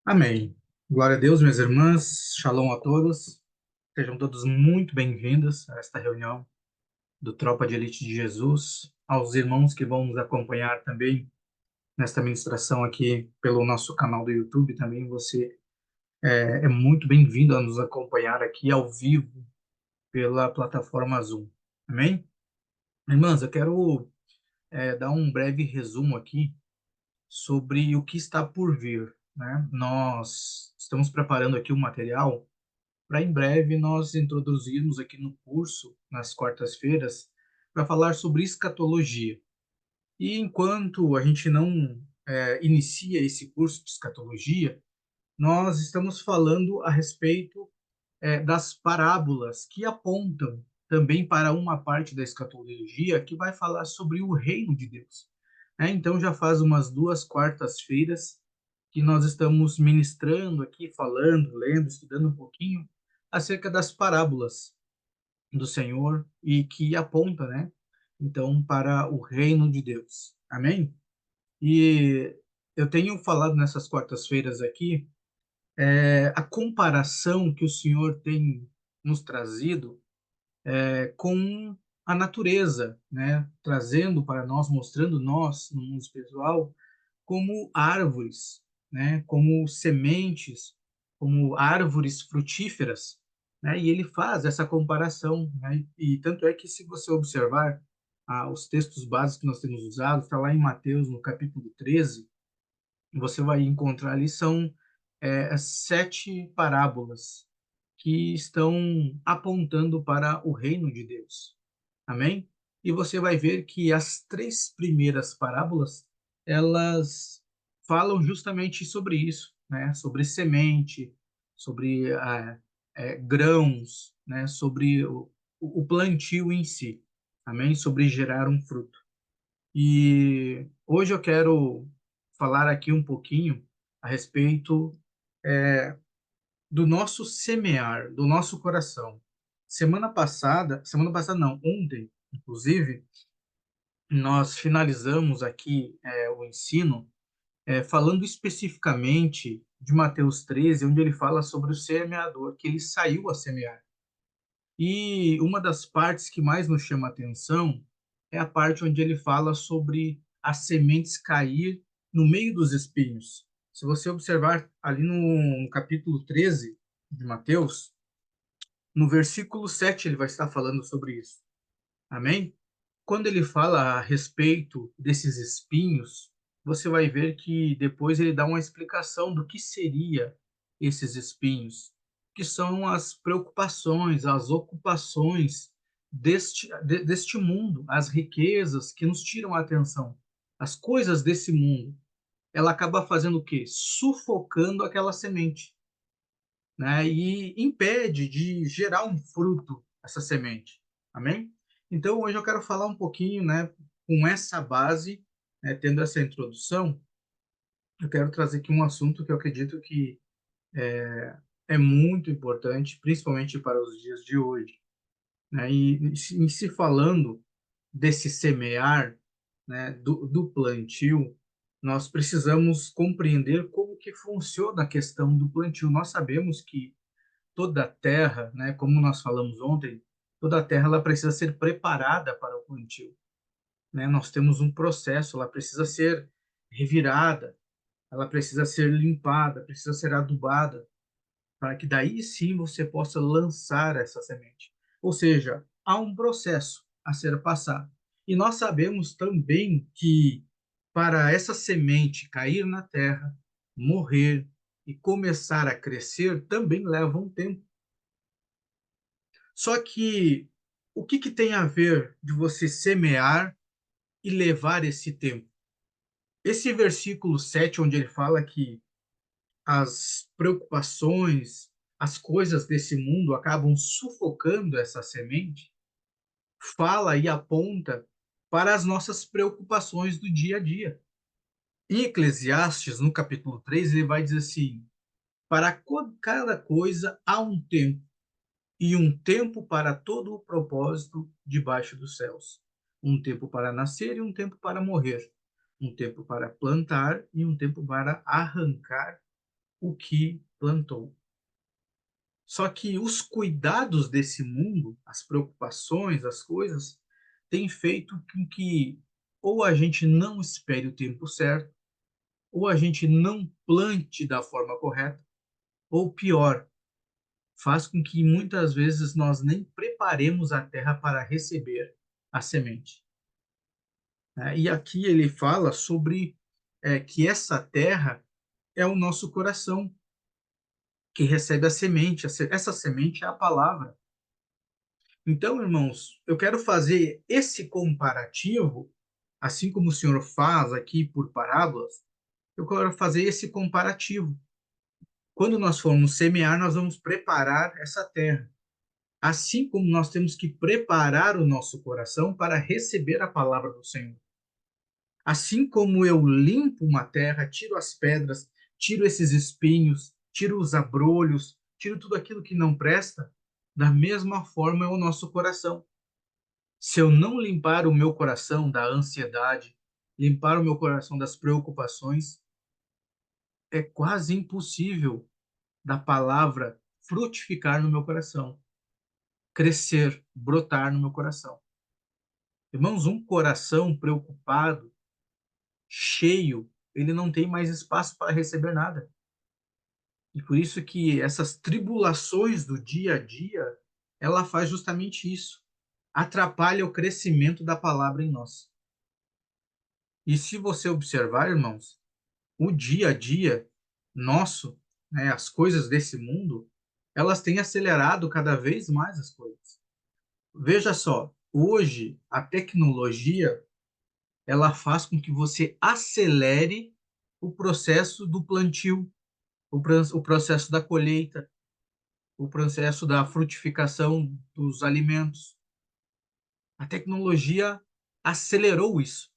Amém. Glória a Deus, minhas irmãs. Shalom a todos. Sejam todos muito bem-vindos a esta reunião do Tropa de Elite de Jesus. Aos irmãos que vão nos acompanhar também nesta ministração aqui pelo nosso canal do YouTube, também você é muito bem-vindo a nos acompanhar aqui ao vivo pela plataforma Zoom. Amém? Irmãs, eu quero dar um breve resumo aqui sobre o que está por vir, né? Nós estamos preparando aqui um material para em breve nós introduzirmos aqui no curso, nas quartas-feiras, para falar sobre escatologia. E enquanto a gente não inicia esse curso de escatologia, nós estamos falando a respeito das parábolas que apontam também para uma parte da escatologia que vai falar sobre o reino de Deus. Então já faz umas duas quartas-feiras que nós estamos ministrando aqui, falando, lendo, estudando um pouquinho acerca das parábolas do Senhor e que aponta, né? Então, para o reino de Deus. Amém? E eu tenho falado nessas quartas-feiras aqui a comparação que o Senhor tem nos trazido com a natureza, né? Trazendo para nós, mostrando nós no mundo espiritual como árvores, né? Como sementes, como árvores frutíferas, né? E ele faz essa comparação, né? E tanto é que se você observar os textos básicos que nós temos usado, está lá em Mateus, no capítulo 13, você vai encontrar ali são sete parábolas que estão apontando para o reino de Deus. Amém? E você vai ver que as três primeiras parábolas, elas falam justamente sobre isso, né? Sobre semente, sobre grãos, né? Sobre o plantio em si. Amém? Sobre gerar um fruto. E hoje eu quero falar aqui um pouquinho a respeito do nosso semear, do nosso coração. Semana passada não, ontem, inclusive, nós finalizamos aqui o ensino falando especificamente de Mateus 13, onde ele fala sobre o semeador, que ele saiu a semear. E uma das partes que mais nos chama a atenção é a parte onde ele fala sobre as sementes cair no meio dos espinhos. Se você observar ali no capítulo 13 de Mateus, no versículo 7 ele vai estar falando sobre isso. Amém? Quando ele fala a respeito desses espinhos, você vai ver que depois ele dá uma explicação do que seria esses espinhos, que são as preocupações, as ocupações deste mundo, as riquezas que nos tiram a atenção, as coisas desse mundo. Ela acaba fazendo o quê? Sufocando aquela semente, né? E impede de gerar um fruto essa semente. Amém? Então, hoje eu quero falar um pouquinho, né, com essa base, né, tendo essa introdução, eu quero trazer aqui um assunto que eu acredito que é muito importante, principalmente para os dias de hoje, né? E em se falando desse semear, né, do plantio, nós precisamos compreender como que funciona a questão do plantio. Nós sabemos que toda a terra, né, como nós falamos ontem, toda a terra ela precisa ser preparada para o plantio, né? Nós temos um processo, ela precisa ser revirada, ela precisa ser limpada, precisa ser adubada, para que daí sim você possa lançar essa semente. Ou seja, há um processo a ser passado. E nós sabemos também que para essa semente cair na terra, morrer e começar a crescer também leva um tempo. Só que o que, que tem a ver de você semear e levar esse tempo? Esse versículo 7 onde ele fala que as preocupações, as coisas desse mundo acabam sufocando essa semente, fala e aponta para as nossas preocupações do dia a dia. Em Eclesiastes, no capítulo 3 ele vai dizer assim: para cada coisa há um tempo e um tempo para todo o propósito debaixo dos céus. Um tempo para nascer e um tempo para morrer. Um tempo para plantar e um tempo para arrancar o que plantou. Só que os cuidados desse mundo, as preocupações, as coisas, têm feito com que ou a gente não espere o tempo certo, ou a gente não plante da forma correta, ou pior, faz com que muitas vezes nós nem preparemos a terra para receber a semente. E aqui ele fala sobre que essa terra é o nosso coração, que recebe a semente. Essa semente é a palavra. Então, irmãos, eu quero fazer esse comparativo, assim como o Senhor faz aqui por parábolas, eu quero fazer esse comparativo. Quando nós formos semear, nós vamos preparar essa terra. Assim como nós temos que preparar o nosso coração para receber a palavra do Senhor. Assim como eu limpo uma terra, tiro as pedras, tiro esses espinhos, tiro os abrolhos, tiro tudo aquilo que não presta, da mesma forma é o nosso coração. Se eu não limpar o meu coração da ansiedade, limpar o meu coração das preocupações, é quase impossível da palavra frutificar no meu coração, crescer, brotar no meu coração. Irmãos, um coração preocupado, cheio, ele não tem mais espaço para receber nada. E por isso que essas tribulações do dia a dia, ela faz justamente isso. Atrapalha o crescimento da palavra em nós. E se você observar, irmãos, o dia a dia nosso, né, as coisas desse mundo, elas têm acelerado cada vez mais as coisas. Veja só, hoje a tecnologia ela faz com que você acelere o processo do plantio, o processo da colheita, o processo da frutificação dos alimentos. A tecnologia acelerou isso.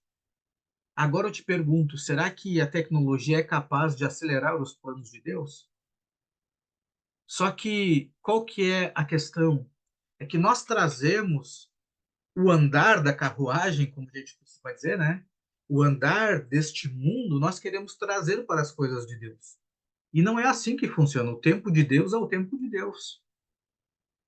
Agora eu te pergunto, será que a tecnologia é capaz de acelerar os planos de Deus? Só que qual que é a questão? É que nós trazemos o andar da carruagem, como a gente costuma dizer, né? O andar deste mundo, nós queremos trazer para as coisas de Deus. E não é assim que funciona. O tempo de Deus é o tempo de Deus.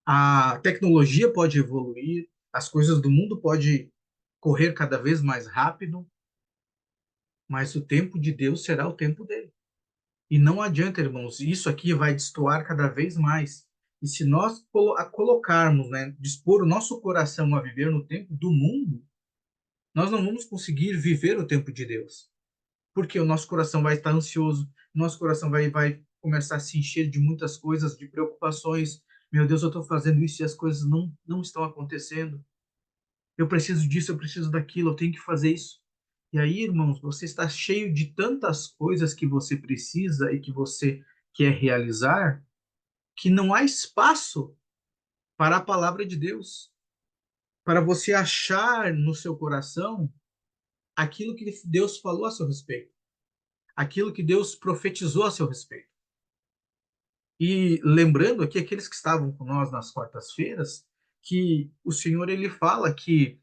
A tecnologia pode evoluir, as coisas do mundo podem correr cada vez mais rápido, mas o tempo de Deus será o tempo dele. E não adianta, irmãos, isso aqui vai destoar cada vez mais. E se nós colocarmos, né, dispor o nosso coração a viver no tempo do mundo, nós não vamos conseguir viver o tempo de Deus. Porque o nosso coração vai estar ansioso, nosso coração vai começar a se encher de muitas coisas, de preocupações. Meu Deus, eu estou fazendo isso e as coisas não estão acontecendo. Eu preciso disso, eu preciso daquilo, eu tenho que fazer isso. E aí, irmãos, você está cheio de tantas coisas que você precisa e que você quer realizar, que não há espaço para a palavra de Deus, para você achar no seu coração aquilo que Deus falou a seu respeito, aquilo que Deus profetizou a seu respeito. E lembrando aqui aqueles que estavam com nós nas quartas-feiras, que o Senhor ele fala que,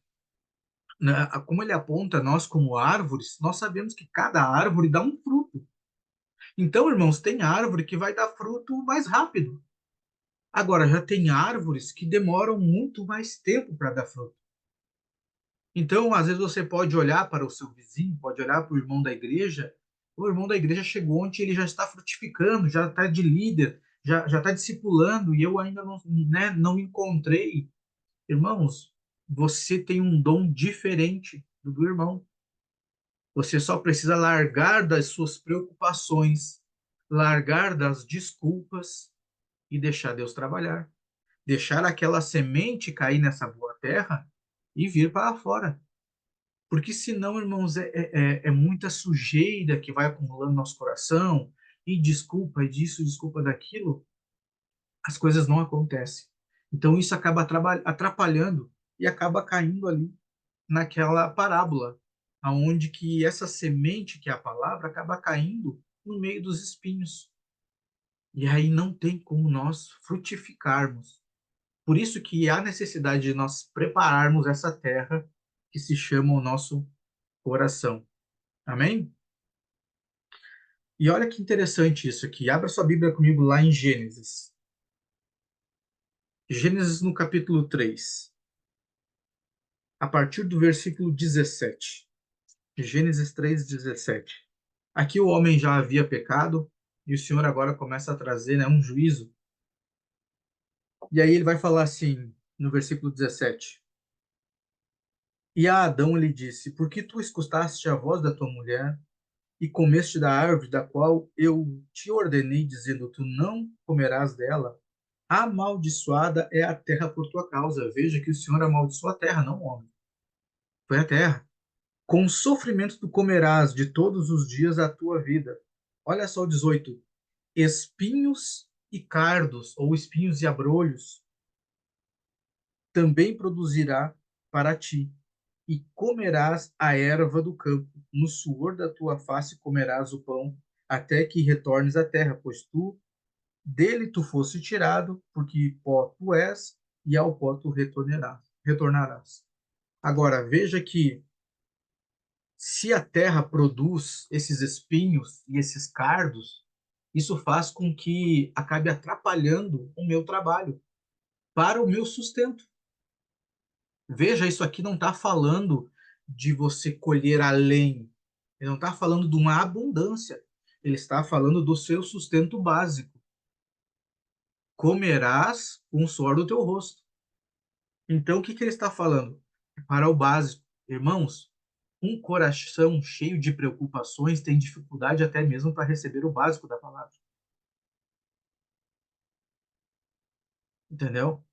né, como ele aponta nós como árvores, nós sabemos que cada árvore dá um fruto. Então, irmãos, tem árvore que vai dar fruto mais rápido. Agora, já tem árvores que demoram muito mais tempo para dar fruto. Então, às vezes você pode olhar para o seu vizinho, pode olhar para o irmão da igreja chegou onde ele já está frutificando, já está de líder, já está discipulando, e eu ainda não, né, não encontrei. Irmãos, você tem um dom diferente do irmão. Você só precisa largar das suas preocupações, largar das desculpas e deixar Deus trabalhar. Deixar aquela semente cair nessa boa terra e vir para fora. Porque senão, irmãos, é muita sujeira que vai acumulando no nosso coração, e desculpa disso, desculpa daquilo, as coisas não acontecem. Então isso acaba atrapalhando e acaba caindo ali naquela parábola, aonde que essa semente, que é a palavra, acaba caindo no meio dos espinhos. E aí não tem como nós frutificarmos. Por isso que há necessidade de nós prepararmos essa terra que se chama o nosso coração. Amém? E olha que interessante isso aqui. Abra sua Bíblia comigo lá em Gênesis. Gênesis no capítulo 3, a partir do versículo 17. Gênesis 3:17. Aqui o homem já havia pecado e o Senhor agora começa a trazer, né, um juízo. E aí ele vai falar assim, no versículo 17. E a Adão lhe disse: Por que tu escutaste a voz da tua mulher e comeste da árvore da qual eu te ordenei, dizendo: Tu não comerás dela? Amaldiçoada é a terra por tua causa. Veja que o Senhor amaldiçoou a terra, não o homem. Foi a terra. Com sofrimento tu comerás de todos os dias da tua vida. Olha só o 18. Espinhos e cardos, ou espinhos e abrolhos, também produzirá para ti. E comerás a erva do campo. No suor da tua face comerás o pão, até que retornes à terra, pois dele tu fosse tirado, porque pó tu és, e ao pó tu retornarás. Agora, veja que se a terra produz esses espinhos e esses cardos, isso faz com que acabe atrapalhando o meu trabalho, para o meu sustento. Veja, isso aqui não está falando de você colher além, ele não está falando de uma abundância, ele está falando do seu sustento básico. Comerás com o suor do teu rosto. Então, o que que ele está falando? Para o básico. Irmãos, um coração cheio de preocupações tem dificuldade até mesmo para receber o básico da palavra. Entendeu?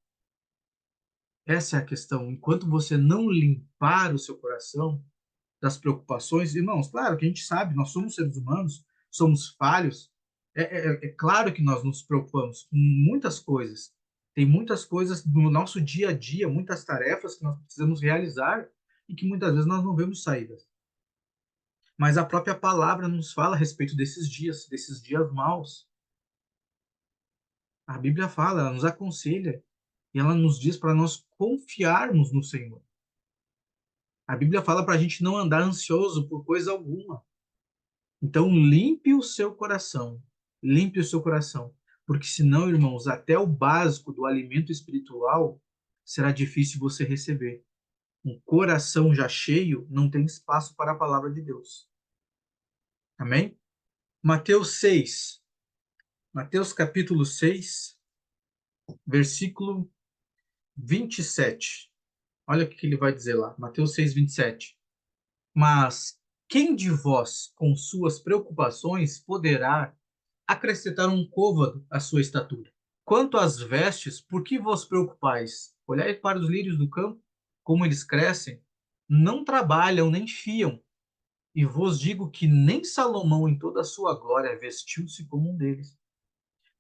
Essa é a questão. Enquanto você não limpar o seu coração das preocupações, irmãos, claro que a gente sabe, nós somos seres humanos, somos falhos. É claro que nós nos preocupamos com muitas coisas. Tem muitas coisas no nosso dia a dia, muitas tarefas que nós precisamos realizar e que muitas vezes nós não vemos saídas. Mas a própria palavra nos fala a respeito desses dias maus. A Bíblia fala, ela nos aconselha e ela nos diz para nós confiarmos no Senhor. A Bíblia fala para a gente não andar ansioso por coisa alguma. Então, limpe o seu coração, porque senão, irmãos, até o básico do alimento espiritual será difícil você receber. Um coração já cheio não tem espaço para a palavra de Deus. Amém? Mateus 6, Mateus capítulo 6, versículo 27. Olha o que ele vai dizer lá, Mateus 6, 27. Mas quem de vós, com suas preocupações, poderá acrescentar um côvado à sua estatura? Quanto às vestes, por que vos preocupais? Olhai para os lírios do campo, como eles crescem, não trabalham nem fiam, e vos digo que nem Salomão em toda a sua glória vestiu-se como um deles.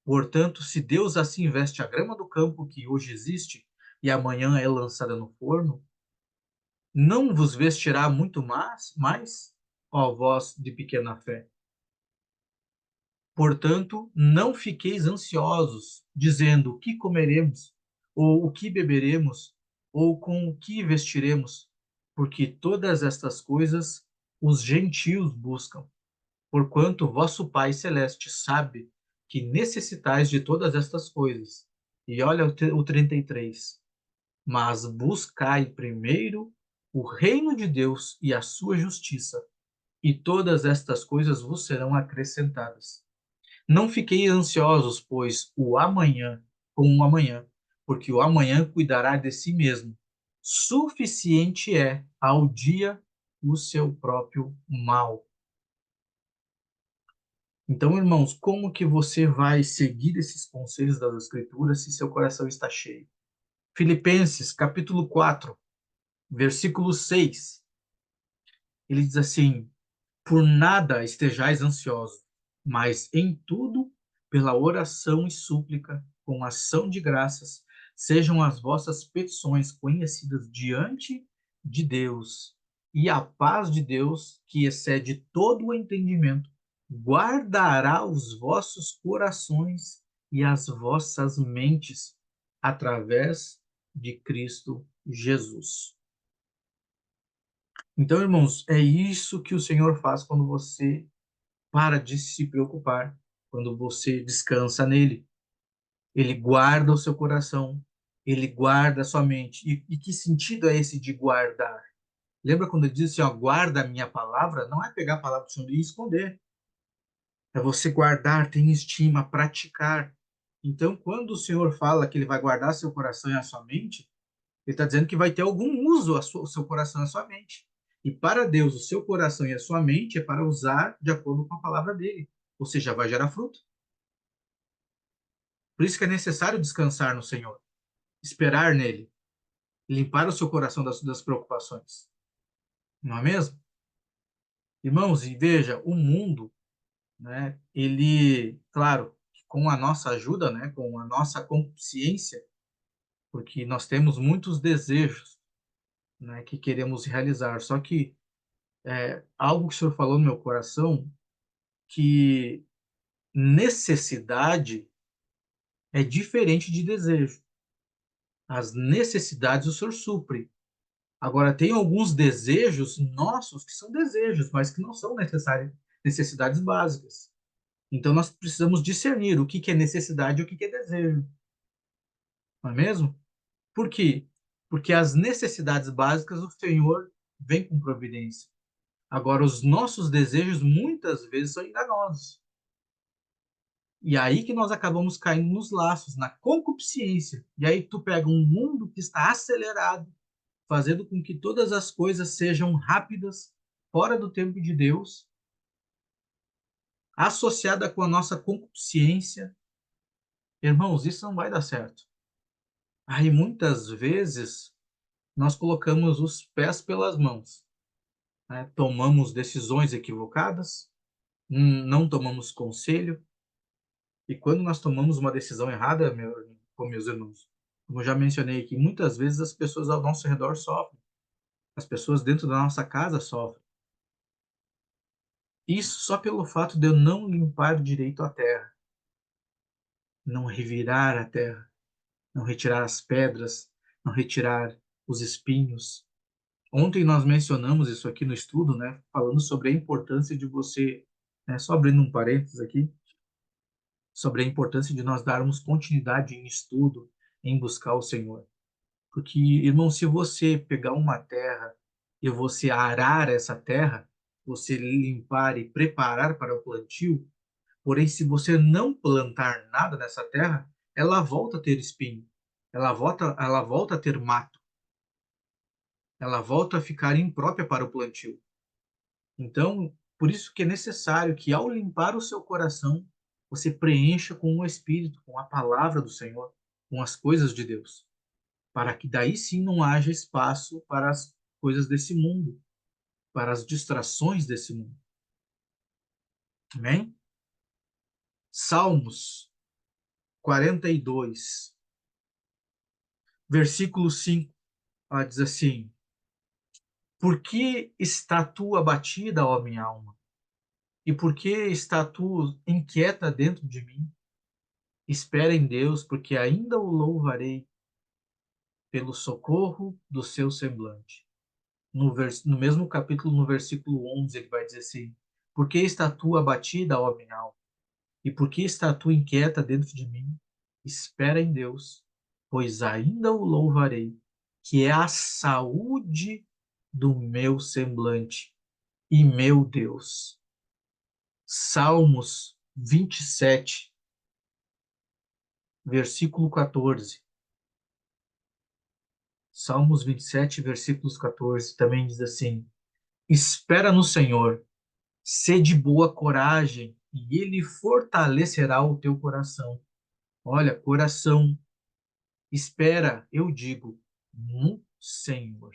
Portanto, se Deus assim veste a grama do campo que hoje existe e amanhã é lançada no forno, não vos vestirá muito mais, ó vós de pequena fé. Portanto, não fiqueis ansiosos, dizendo o que comeremos, ou o que beberemos, ou com o que vestiremos, porque todas estas coisas os gentios buscam. Porquanto vosso Pai Celeste sabe que necessitais de todas estas coisas. E olha o 33. Mas buscai primeiro o reino de Deus e a sua justiça, e todas estas coisas vos serão acrescentadas. Não fiqueis ansiosos, pois o amanhã, com o amanhã, porque o amanhã cuidará de si mesmo. Suficiente é ao dia o seu próprio mal. Então, irmãos, como que você vai seguir esses conselhos das Escrituras se seu coração está cheio? Filipenses, capítulo 4, versículo 6. Ele diz assim: Por nada estejais ansiosos, mas em tudo, pela oração e súplica, com ação de graças, sejam as vossas petições conhecidas diante de Deus. E a paz de Deus, que excede todo o entendimento, guardará os vossos corações e as vossas mentes através de Cristo Jesus. Então, irmãos, é isso que o Senhor faz quando você para de se preocupar quando você descansa nele. Ele guarda o seu coração, ele guarda a sua mente. E que sentido é esse de guardar? Lembra quando ele diz assim, ó, guarda a minha palavra? Não é pegar a palavra do Senhor e esconder. É você guardar, ter estima, praticar. Então, quando o Senhor fala que ele vai guardar seu coração e a sua mente, ele está dizendo que vai ter algum uso o seu coração e a sua mente. E para Deus, o seu coração e a sua mente é para usar de acordo com a palavra dele. Ou seja, vai gerar fruto. Por isso que é necessário descansar no Senhor, esperar nele, limpar o seu coração das preocupações. Não é mesmo? Irmãos, e veja, o mundo, né, ele, claro, com a nossa ajuda, né, com a nossa consciência, porque nós temos muitos desejos, né, que queremos realizar. Só que algo que o senhor falou no meu coração, que necessidade é diferente de desejo. As necessidades o senhor supre. Agora, tem alguns desejos nossos que são desejos, mas que não são necessidades básicas. Então, nós precisamos discernir o que que é necessidade e o que que é desejo. Não é mesmo? Por quê? Porque as necessidades básicas o Senhor vem com providência. Agora, os nossos desejos muitas vezes são enganosos. E aí que nós acabamos caindo nos laços, na concupiscência. E aí tu pega um mundo que está acelerado, fazendo com que todas as coisas sejam rápidas, fora do tempo de Deus, associada com a nossa concupiscência. Irmãos, isso não vai dar certo. Aí muitas vezes nós colocamos os pés pelas mãos, né? Tomamos decisões equivocadas, não tomamos conselho, e quando nós tomamos uma decisão errada, meus irmãos, como eu já mencionei aqui, muitas vezes as pessoas ao nosso redor sofrem, as pessoas dentro da nossa casa sofrem. Isso só pelo fato de eu não limpar direito a terra, não revirar a terra, não retirar as pedras, não retirar os espinhos. Ontem nós mencionamos isso aqui no estudo, né, falando sobre a importância de você, né, só abrindo um parênteses aqui, sobre a importância de nós darmos continuidade em estudo, em buscar o Senhor. Porque, irmão, se você pegar uma terra e você arar essa terra, você limpar e preparar para o plantio, porém, se você não plantar nada nessa terra, ela volta a ter espinho, ela volta a ter mato, ela volta a ficar imprópria para o plantio. Então, por isso que é necessário que ao limpar o seu coração, você preencha com o Espírito, com a palavra do Senhor, com as coisas de Deus, para que daí sim não haja espaço para as coisas desse mundo, para as distrações desse mundo. Amém? Salmos 42, versículo 5, ela diz assim: Por que está tu abatida, ó minha alma? E por que está tu inquieta dentro de mim? Espera em Deus, porque ainda o louvarei pelo socorro do seu semblante. No mesmo capítulo, no versículo 11, ele vai dizer assim: Por que está tu abatida, ó minha alma? E por que está tu inquieta dentro de mim? Espera em Deus, pois ainda o louvarei, que é a saúde do meu semblante e meu Deus. Salmos 27, versículo 14. Salmos 27, versículos 14, também diz assim: Espera no Senhor, sê de boa coragem, e ele fortalecerá o teu coração. Olha, coração, espera, eu digo, no Senhor.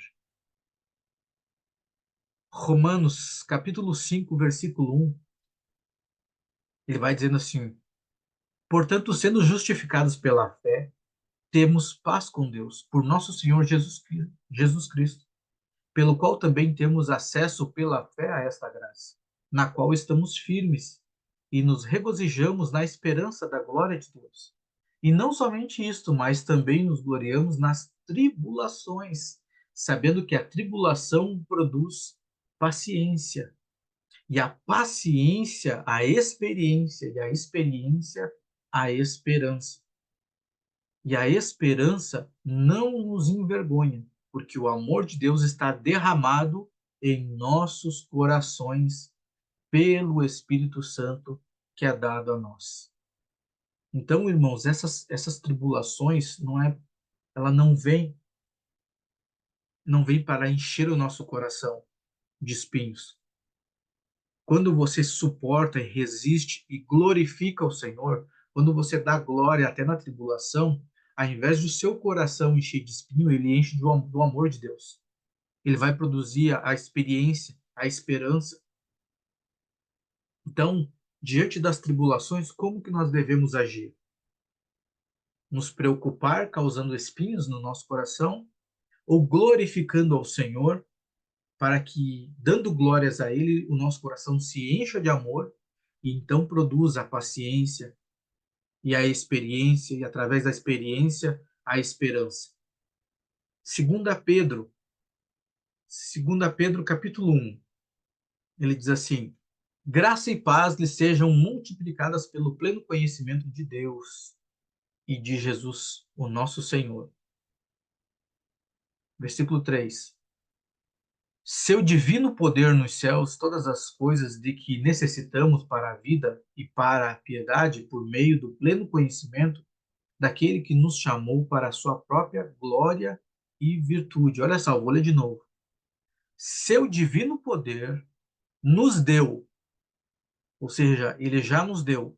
Romanos, capítulo 5, versículo 1, ele vai dizendo assim: Portanto, sendo justificados pela fé, temos paz com Deus, por nosso Senhor Jesus Cristo, pelo qual também temos acesso pela fé a esta graça, na qual estamos firmes e nos regozijamos na esperança da glória de Deus. E não somente isto, mas também nos gloriamos nas tribulações, sabendo que a tribulação produz paciência, e a paciência, a experiência, e a experiência, a esperança. E a esperança não nos envergonha, porque o amor de Deus está derramado em nossos corações pelo Espírito Santo que é dado a nós. Então, irmãos, essas tribulações ela não vem para encher o nosso coração de espinhos. Quando você suporta e resiste e glorifica o Senhor, quando você dá glória até na tribulação, ao invés do seu coração encher de espinho, ele enche do amor de Deus. Ele vai produzir a experiência, a esperança. Então, diante das tribulações, como que nós devemos agir? Nos preocupar, causando espinhos no nosso coração, ou glorificando ao Senhor, para que, dando glórias a Ele, o nosso coração se encha de amor e então produza a paciência e a experiência, e através da experiência, a esperança. Segunda Pedro, segunda Pedro capítulo 1, ele diz assim: graça e paz lhes sejam multiplicadas pelo pleno conhecimento de Deus e de Jesus, o nosso Senhor. Versículo 3. Seu divino poder nos céus, todas as coisas de que necessitamos para a vida e para a piedade, por meio do pleno conhecimento daquele que nos chamou para a sua própria glória e virtude. Olha só, vou ler de novo. Seu divino poder nos deu, ou seja, ele já nos deu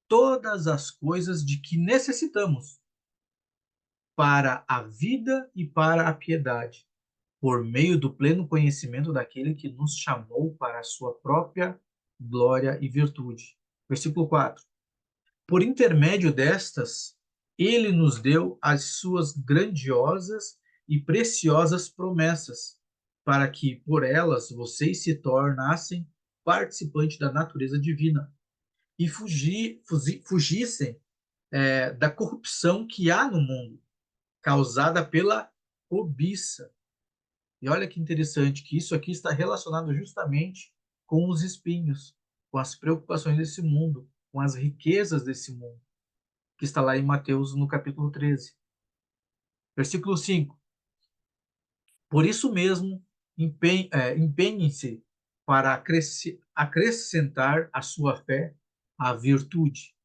todas as coisas de que necessitamos para a vida e para a piedade, por meio do pleno conhecimento daquele que nos chamou para a sua própria glória e virtude. Versículo 4. Por intermédio destas, ele nos deu as suas grandiosas e preciosas promessas, para que por elas vocês se tornassem participantes da natureza divina e fugissem da corrupção que há no mundo, causada pela cobiça. E olha que interessante que isso aqui está relacionado justamente com os espinhos, com as preocupações desse mundo, com as riquezas desse mundo, que está lá em Mateus no capítulo 13. Versículo 5. Por isso mesmo, empenhem-se para acrescentar à sua fé a virtude,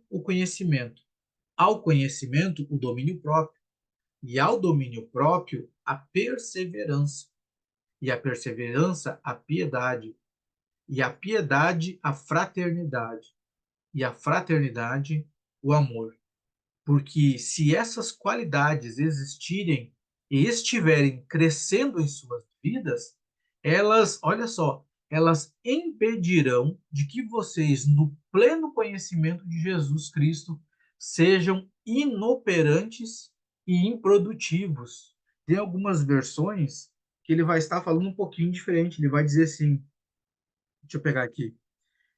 o conhecimento, ao conhecimento, o domínio próprio, e ao domínio próprio, a perseverança, e a perseverança, a piedade, e a piedade, a fraternidade, e a fraternidade, o amor. Porque se essas qualidades existirem e estiverem crescendo em suas vidas, elas, olha só, elas impedirão de que vocês, no pleno conhecimento de Jesus Cristo, sejam inoperantes e improdutivos. Tem algumas versões que ele vai estar falando um pouquinho diferente. Ele vai dizer assim, deixa eu pegar aqui.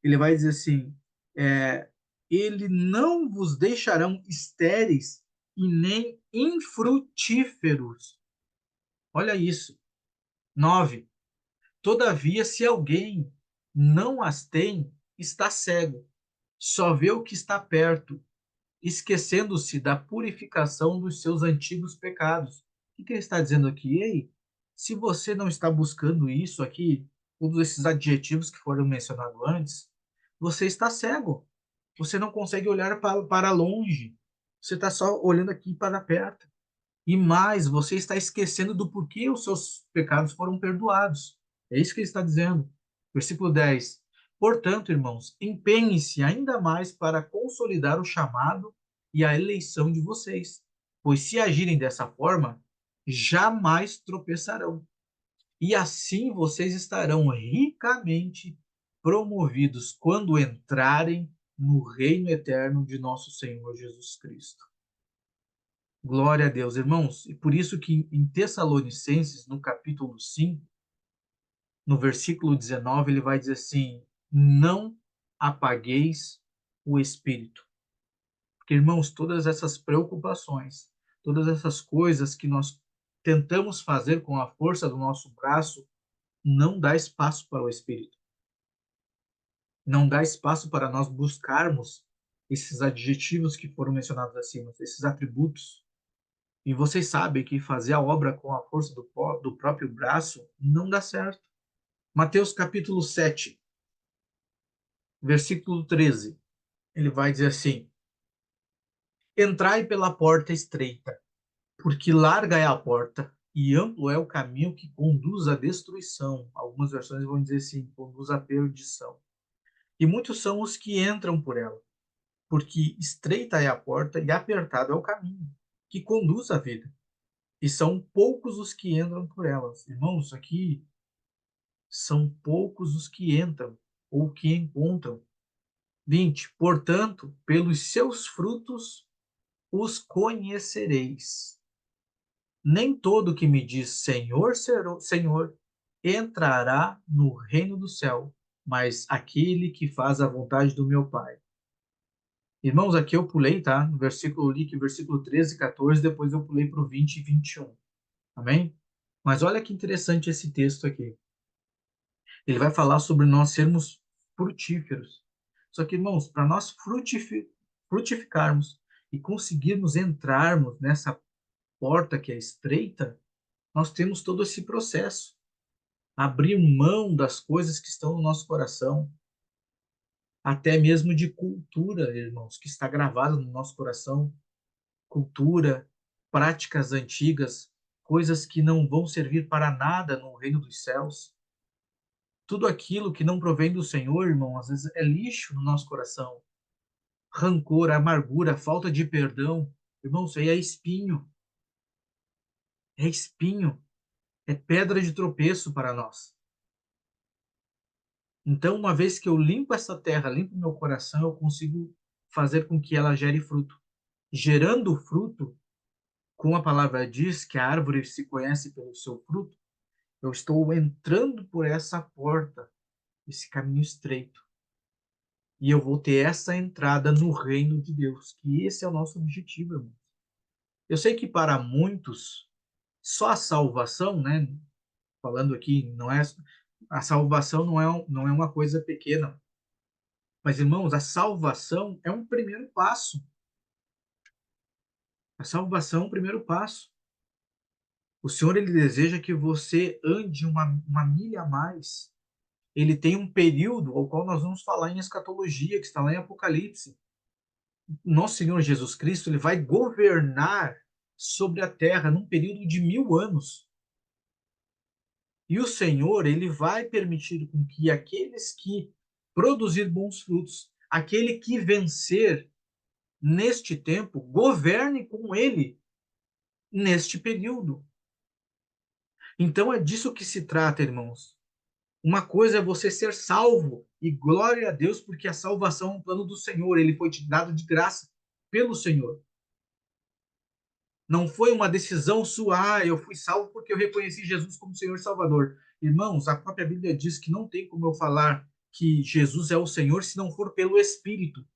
Ele vai dizer assim, é, ele não vos deixarão estéreis e nem infrutíferos. Olha isso. 9. Todavia, se alguém não as tem, está cego, só vê o que está perto, esquecendo-se da purificação dos seus antigos pecados. O que ele está dizendo aqui? Ei, se você não está buscando isso aqui, todos esses adjetivos que foram mencionados antes, você está cego. Você não consegue olhar para longe. Você está só olhando aqui para perto. E mais, você está esquecendo do porquê os seus pecados foram perdoados. É isso que ele está dizendo. Versículo 10. Portanto, irmãos, empenhem-se ainda mais para consolidar o chamado e a eleição de vocês, pois se agirem dessa forma, jamais tropeçarão. E assim vocês estarão ricamente promovidos quando entrarem no reino eterno de nosso Senhor Jesus Cristo. Glória a Deus, irmãos. E por isso que em Tessalonicenses, no capítulo 5, no versículo 19, ele vai dizer assim: não apagueis o espírito. Porque, irmãos, todas essas preocupações, todas essas coisas que nós tentamos fazer com a força do nosso braço, não dá espaço para o Espírito. Não dá espaço para nós buscarmos esses adjetivos que foram mencionados acima, esses atributos. E vocês sabem que fazer a obra com a força do próprio braço não dá certo. Mateus capítulo 7, versículo 13. Ele vai dizer assim: Entrai pela porta estreita, porque larga é a porta e amplo é o caminho que conduz à destruição. Algumas versões vão dizer assim, conduz à perdição. E muitos são os que entram por ela, porque estreita é a porta e apertado é o caminho que conduz à vida. E são poucos os que entram por elas. Irmãos, aqui são poucos os que entram ou que encontram. 20. Portanto, pelos seus frutos os conhecereis. Nem todo que me diz Senhor, Senhor, entrará no reino do céu, mas aquele que faz a vontade do meu Pai. Irmãos, aqui eu pulei, tá? No versículo, li que versículo 13 e 14, depois eu pulei para o 20 e 21. Amém? Mas olha que interessante esse texto aqui. Ele vai falar sobre nós sermos frutíferos. Só que, irmãos, para nós frutificarmos e conseguirmos entrarmos nessa porta que é estreita, nós temos todo esse processo. Abrir mão das coisas que estão no nosso coração, até mesmo de cultura, irmãos, que está gravada no nosso coração. Cultura, práticas antigas, coisas que não vão servir para nada no reino dos céus. Tudo aquilo que não provém do Senhor, irmão, às vezes é lixo no nosso coração. Rancor, amargura, falta de perdão. Irmão, isso aí é espinho. É espinho. É pedra de tropeço para nós. Então, uma vez que eu limpo essa terra, limpo meu coração, eu consigo fazer com que ela gere fruto. Gerando fruto, como a palavra diz que a árvore se conhece pelo seu fruto, eu estou entrando por essa porta, esse caminho estreito. E eu vou ter essa entrada no reino de Deus, que esse é o nosso objetivo, irmão. Eu sei que para muitos, só a salvação, né? Falando aqui, não é a salvação não é uma coisa pequena. Mas, irmãos, a salvação é um primeiro passo. A salvação é um primeiro passo. O Senhor, ele deseja que você ande uma milha a mais. Ele tem um período ao qual nós vamos falar em escatologia, que está lá em Apocalipse. Nosso Senhor Jesus Cristo, ele vai governar sobre a terra num período de 1000 anos. E o Senhor, ele vai permitir com que aqueles que produzir bons frutos, aquele que vencer neste tempo, governe com ele neste período. Então é disso que se trata, irmãos. Uma coisa é você ser salvo, e glória a Deus, porque a salvação é um plano do Senhor, ele foi te dado de graça pelo Senhor. Não foi uma decisão sua, eu fui salvo porque eu reconheci Jesus como Senhor e Salvador. Irmãos, a própria Bíblia diz que não tem como eu falar que Jesus é o Senhor se não for pelo Espírito.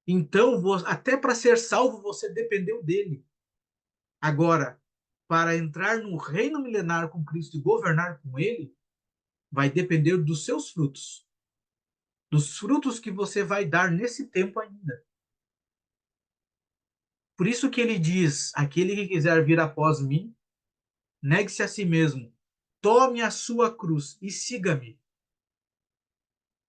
Então, até para ser salvo, você dependeu dele. Agora, para entrar no reino milenar com Cristo e governar com ele, vai depender dos seus frutos. Dos frutos que você vai dar nesse tempo ainda. Por isso que ele diz: aquele que quiser vir após mim, negue-se a si mesmo, tome a sua cruz e siga-me.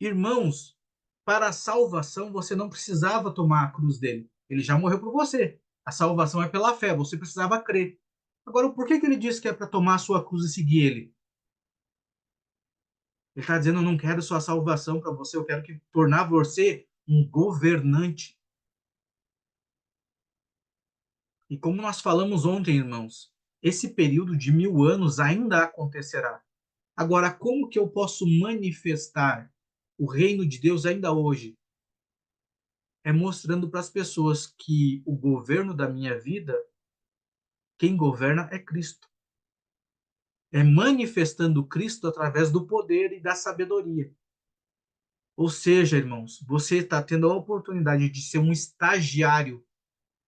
Irmãos, para a salvação você não precisava tomar a cruz dele. Ele já morreu por você. A salvação é pela fé, você precisava crer. Agora, por que ele diz que é para tomar a sua cruz e seguir ele? Ele está dizendo: eu não quero sua salvação para você, eu quero tornar você um governante. E como nós falamos ontem, irmãos, esse período de 1000 anos ainda acontecerá. Agora, como que eu posso manifestar o reino de Deus ainda hoje? É mostrando para as pessoas que o governo da minha vida, quem governa é Cristo. É manifestando Cristo através do poder e da sabedoria. Ou seja, irmãos, você está tendo a oportunidade de ser um estagiário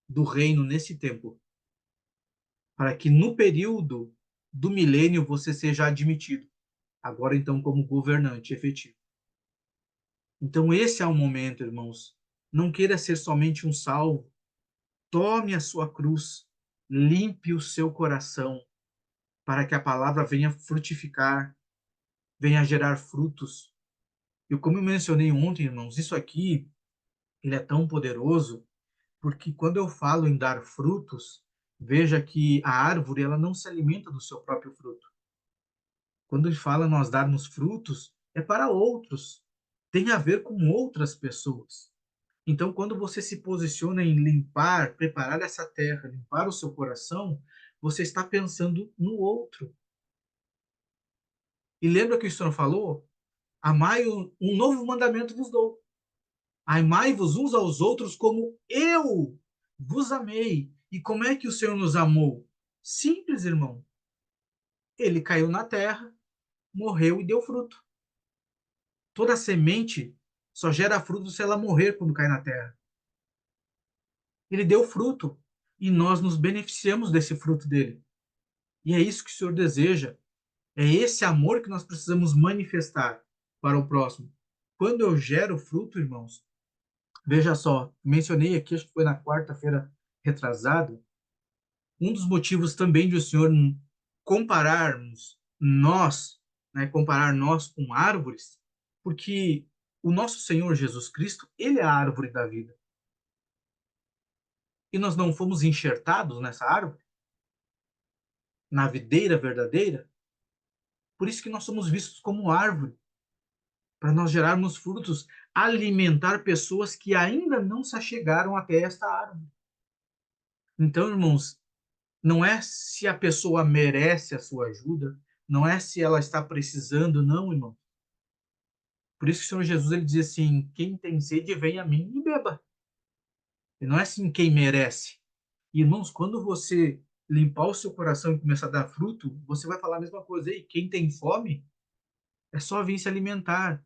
do reino nesse tempo, para que no período do milênio você seja admitido. agora então como governante efetivo. Então esse é o momento, irmãos. Não queira ser somente um salvo. Tome a sua cruz, limpe o seu coração, para que a palavra venha frutificar, venha gerar frutos. E como eu mencionei ontem, irmãos, isso aqui, ele é tão poderoso, porque quando eu falo em dar frutos, veja que a árvore, ela não se alimenta do seu próprio fruto. Quando ele fala nós darmos frutos, é para outros. Tem a ver com outras pessoas. Então, quando você se posiciona em limpar, preparar essa terra, limpar o seu coração, você está pensando no outro. E lembra que o Senhor falou? Amai, um novo mandamento vos dou. Amai-vos uns aos outros como eu vos amei. E como é que o Senhor nos amou? Simples, irmão. Ele caiu na terra, morreu e deu fruto. Toda semente só gera fruto se ela morrer quando cai na terra. Ele deu fruto e nós nos beneficiamos desse fruto dele. E é isso que o Senhor deseja. É esse amor que nós precisamos manifestar para o próximo. Quando eu gero fruto, irmãos, veja só, mencionei aqui, acho que foi na quarta-feira retrasada, um dos motivos também de o Senhor compararmos nós, né, comparar nós com árvores, porque o nosso Senhor Jesus Cristo, ele é a árvore da vida. E nós não fomos enxertados nessa árvore, na videira verdadeira, por isso que nós somos vistos como árvore, para nós gerarmos frutos, alimentar pessoas que ainda não se achegaram até esta árvore. Então, irmãos, não é se a pessoa merece a sua ajuda, não é se ela está precisando, não, irmão. Por isso que o Senhor Jesus ele diz assim: quem tem sede, vem a mim e beba. E não é assim quem merece. E, irmãos, quando você limpar o seu coração e começar a dar fruto, você vai falar a mesma coisa. Ei, quem tem fome, é só vir se alimentar.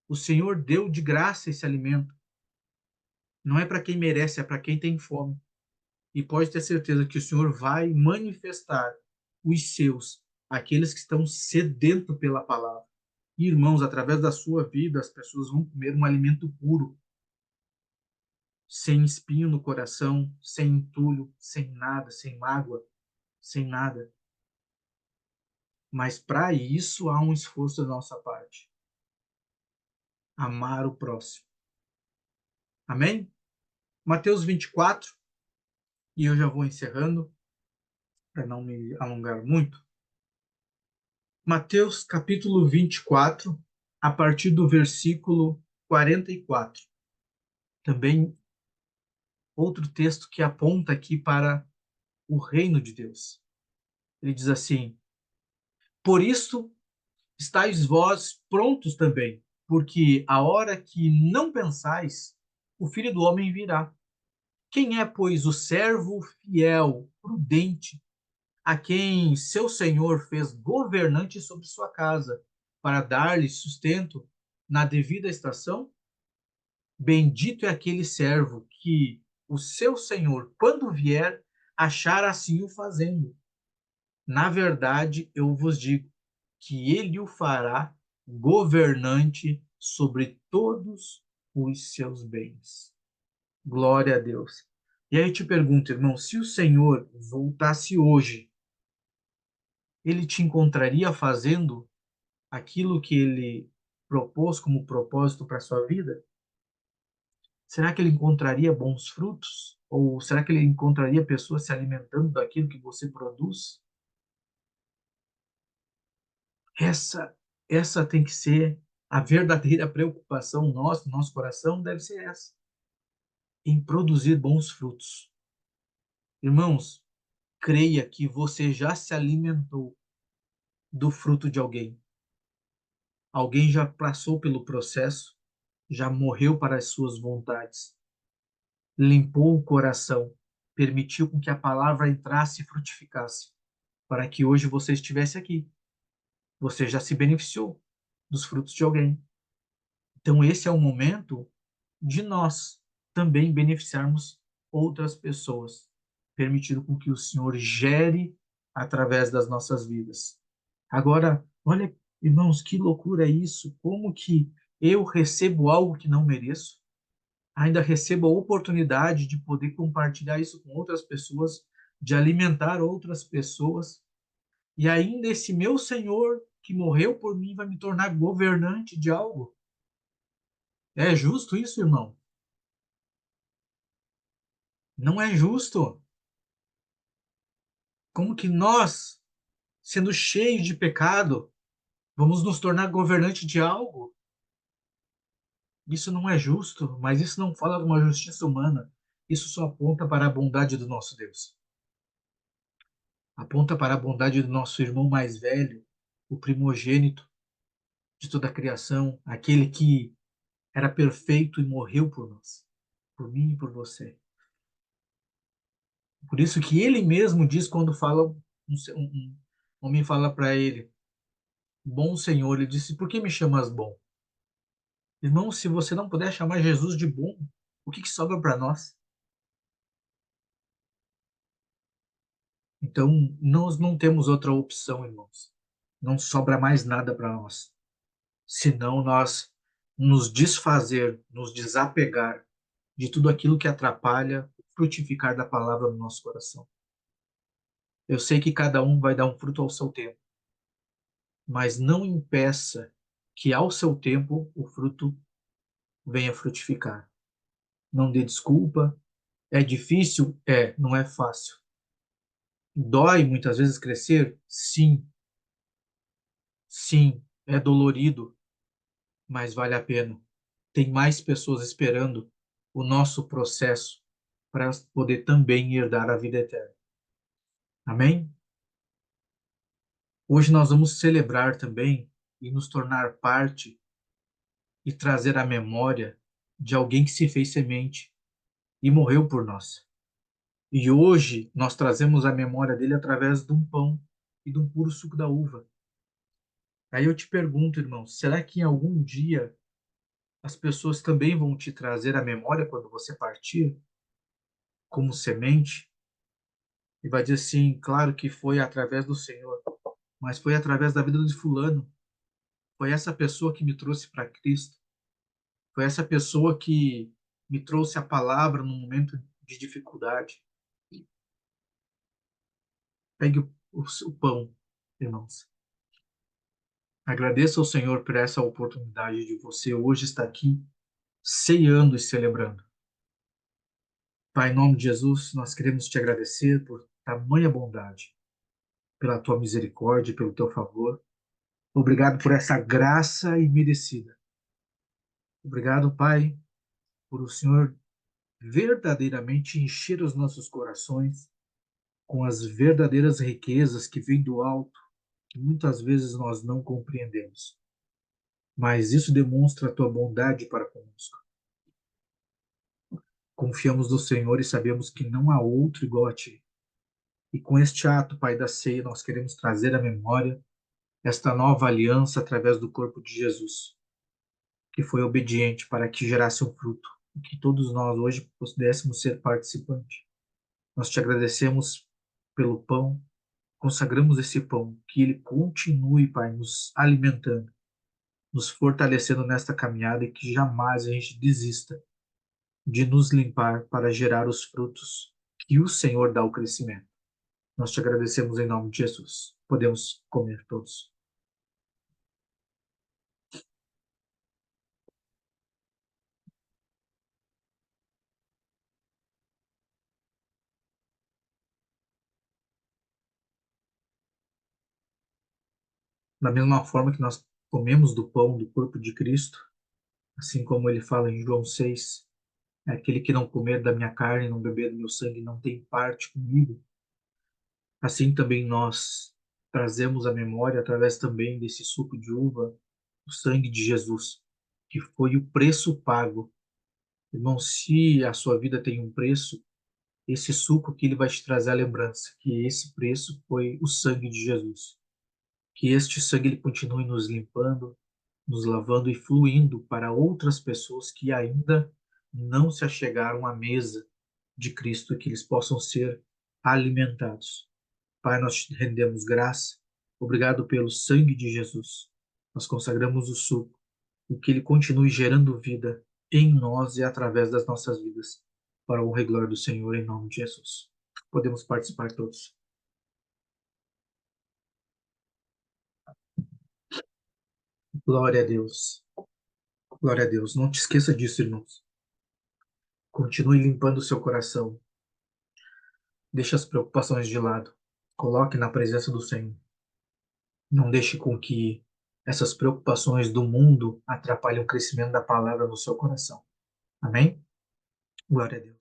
O Senhor deu de graça esse alimento. Não é para quem merece, é para quem tem fome. E pode ter certeza que o Senhor vai manifestar os seus, aqueles que estão sedentos pela palavra. E, irmãos, através da sua vida, as pessoas vão comer um alimento puro, sem espinho no coração, sem entulho, sem nada, sem mágoa, sem nada. Mas para isso há um esforço da nossa parte. Amar o próximo. Amém? Mateus 24, e eu já vou encerrando, para não me alongar muito. Mateus capítulo 24, a partir do versículo 44. Também outro texto que aponta aqui para o reino de Deus. Ele diz assim: por isso estáis vós prontos também, porque a hora que não pensais, o Filho do Homem virá. Quem é, pois, o servo fiel, prudente, a quem seu senhor fez governante sobre sua casa, para dar-lhe sustento na devida estação? Bendito é aquele servo que o seu senhor, quando vier, achar assim o fazendo. Na verdade, eu vos digo que ele o fará governante sobre todos os seus bens. Glória a Deus. E aí eu te pergunto, irmão, se o Senhor voltasse hoje, ele te encontraria fazendo aquilo que ele propôs como propósito para a sua vida? Será que ele encontraria bons frutos? Ou será que ele encontraria pessoas se alimentando daquilo que você produz? Essa, essa tem que ser a verdadeira preocupação nossa, no nosso coração, deve ser essa, em produzir bons frutos. Irmãos, creia que você já se alimentou do fruto de alguém. Alguém já passou pelo processo, já morreu para as suas vontades, limpou o coração, permitiu com que a palavra entrasse e frutificasse, para que hoje você estivesse aqui. Você já se beneficiou dos frutos de alguém. Então, esse é o momento de nós também beneficiarmos outras pessoas, permitindo com que o Senhor gere através das nossas vidas. Agora, olha Irmãos, que loucura é isso? Como que eu recebo algo que não mereço? Ainda recebo a oportunidade de poder compartilhar isso com outras pessoas, de alimentar outras pessoas, e ainda esse meu Senhor que morreu por mim vai me tornar governante de algo? É justo isso, irmão? Não é justo. Como que nós, sendo cheios de pecado, vamos nos tornar governante de algo? Isso não é justo, mas isso não fala de uma justiça humana. Isso só aponta para a bondade do nosso Deus. Aponta para a bondade do nosso irmão mais velho, o primogênito de toda a criação, aquele que era perfeito e morreu por nós, por mim e por você. Por isso que ele mesmo diz quando fala, um homem fala para ele, bom Senhor, ele disse, por que me chamas bom? Irmão, se você não puder chamar Jesus de bom, o que sobra para nós? Então, nós não temos outra opção, irmãos. Não sobra mais nada para nós, senão nós nos desfazer, nos desapegar de tudo aquilo que atrapalha o frutificar da palavra no nosso coração. Eu sei que cada um vai dar um fruto ao seu tempo, mas não impeça que ao seu tempo o fruto venha frutificar. Não dê desculpa. É difícil? É, não é fácil. Dói muitas vezes crescer? Sim, sim, é dolorido, mas vale a pena. Tem mais pessoas esperando o nosso processo para poder também herdar a vida eterna. Amém? Hoje nós vamos celebrar também e nos tornar parte e trazer a memória de alguém que se fez semente e morreu por nós. E hoje nós trazemos a memória dele através de um pão e de um puro suco da uva. Aí eu te pergunto, irmão, será que em algum dia as pessoas também vão te trazer a memória quando você partir, como semente? E vai dizer assim, claro que foi através do Senhor, mas foi através da vida de fulano. Foi essa pessoa que me trouxe para Cristo. Foi essa pessoa que me trouxe a palavra no momento de dificuldade. Pegue o pão, irmãos. Agradeça ao Senhor por essa oportunidade de você hoje estar aqui ceando e celebrando. Pai, em nome de Jesus, nós queremos te agradecer por tamanha bondade, pela tua misericórdia, pelo teu favor. Obrigado por essa graça imerecida. Obrigado, Pai, por o Senhor verdadeiramente encher os nossos corações com as verdadeiras riquezas que vêm do alto, que muitas vezes nós não compreendemos. Mas isso demonstra a tua bondade para conosco. Confiamos no Senhor e sabemos que não há outro igual a ti. E com este ato, Pai da ceia, nós queremos trazer à memória esta nova aliança através do corpo de Jesus, que foi obediente para que gerasse um fruto, e que todos nós hoje pudéssemos ser participantes. Nós te agradecemos pelo pão, consagramos esse pão, que ele continue, Pai, nos alimentando, nos fortalecendo nesta caminhada e que jamais a gente desista de nos limpar para gerar os frutos que o Senhor dá o crescimento. Nós te agradecemos em nome de Jesus. Podemos comer todos. Da mesma forma que nós comemos do pão do corpo de Cristo, assim como ele fala em João 6, é aquele que não comer da minha carne, não beber do meu sangue, não tem parte comigo. Assim também nós trazemos a memória através também desse suco de uva, o sangue de Jesus, que foi o preço pago. Irmão, se a sua vida tem um preço, esse suco que ele vai te trazer a lembrança, que esse preço foi o sangue de Jesus. Que este sangue ele continue nos limpando, nos lavando e fluindo para outras pessoas que ainda não se achegaram à mesa de Cristo, que eles possam ser alimentados. Pai, nós te rendemos graça. Obrigado pelo sangue de Jesus. Nós consagramos o suco e que ele continue gerando vida em nós e através das nossas vidas, para a honra e glória do Senhor, em nome de Jesus. Podemos participar todos. Glória a Deus. Glória a Deus. Não te esqueça disso, irmãos. Continue limpando o seu coração. Deixe as preocupações de lado. Coloque na presença do Senhor. Não deixe com que essas preocupações do mundo atrapalhem o crescimento da palavra no seu coração. Amém? Glória a Deus.